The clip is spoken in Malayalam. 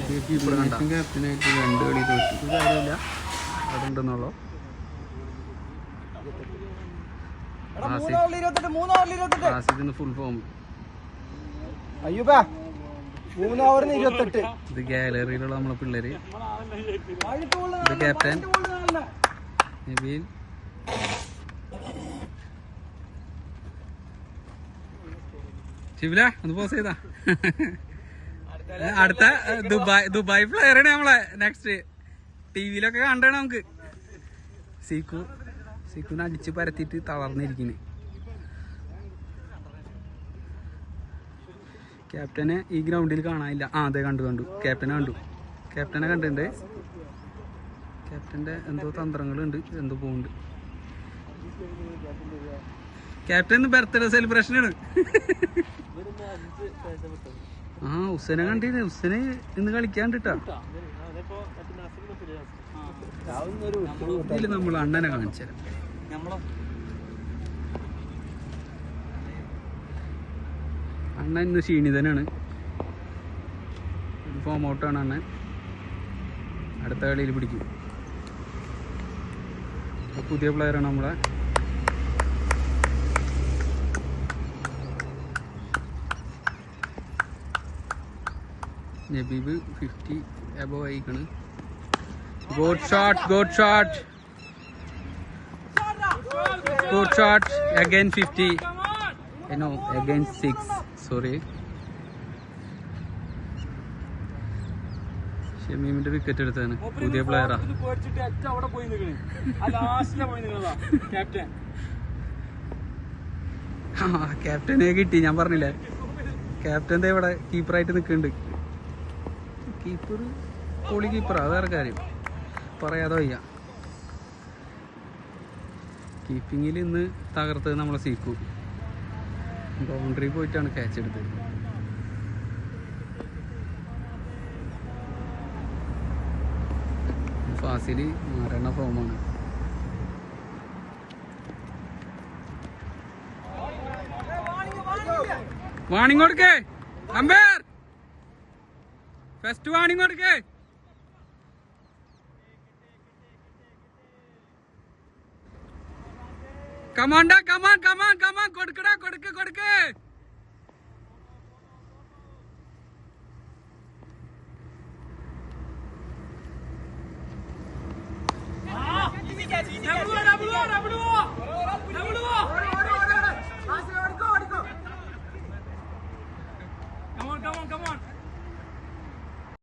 ക്യാപ്റ്റനായിട്ട് 2 കളി തോറ്റു. കാര്യമില്ല, അവിടെ ഉണ്ടെന്നുള്ളൂ. ആസിഫിന് ഫുൾ ഫോം. ഇത് ഗാലറിയിലുള്ള നമ്മളെ പിള്ളേര്. ഇത് ക്യാപ്റ്റൻ നബീൽ. ശിവല ഒന്ന് പോസ് ചെയ്താ. അടുത്ത ദുബായ് പ്ലെയറാണ് നമ്മളെ. നെക്സ്റ്റ് ടിവിയിലൊക്കെ കണ്ടാണ് നമുക്ക്. സീക്കുനെ അടിച്ച് പരത്തിയിട്ട് തളർന്നിരിക്കുന്നു. ക്യാപ്റ്റനെ ഈ ഗ്രൗണ്ടിൽ കാണാനില്ല. അതെ കണ്ടു. ക്യാപ്റ്റനെ കണ്ടിട്ടുണ്ട്. ക്യാപ്റ്റന്റെ എന്തോ തന്ത്രങ്ങളുണ്ട്, എന്തോ പോകുന്നുണ്ട്. Captain birthday സെലിബ്രേഷനാണ്. ഹുസൈനെ കണ്ടിരുന്നു. ഹുസൈന് ഇന്ന് കളിക്കാണ്ടിട്ടാ. ഇതില് നമ്മൾ അണ്ണനെ കാണിച്ചു. അണ്ണൻ ഇന്ന് ക്ഷീണിതനാണ്. ഫോം ഔട്ടാണ് അണ്ണൻ. അടുത്ത കളിയിൽ പിടിക്കും. പുതിയ പ്ലെയറാണ് നമ്മളെ. നബീബ് 50 above ആയിക്കാണ്. Good shot. Again 50. No, again 6. Sorry. ഷമീമിന്റെ വിക്കറ്റ് എടുത്താണ്. പുതിയ പ്ലെയറാ. ക്യാപ്റ്റനെ കിട്ടി. ഞാൻ പറഞ്ഞില്ലേ, ക്യാപ്റ്റൻ ഇവിടെ കീപ്പറായിട്ട് നിൽക്കുന്നുണ്ട്. കീപ്പർ പൊളി കീപ്പറാ, വേറെ കാര്യം പറയാതെ വയ്യ. കീപ്പിങ്ങിൽ ഇന്ന് തകർത്തത് നമ്മളെ സീക്കു. ബൗണ്ടറി പോയിട്ടാണ് ക്യാച്ച് എടുത്തത്. ഫാസില് മാറണ ഫോമാണ്. വാണിംഗ് കൊടുക്കേ അമ്പയർ. ഫസ്റ്റ് വാണിംഗ് കൊടുക്കേ. കമാൻ കൊടുക്കേ.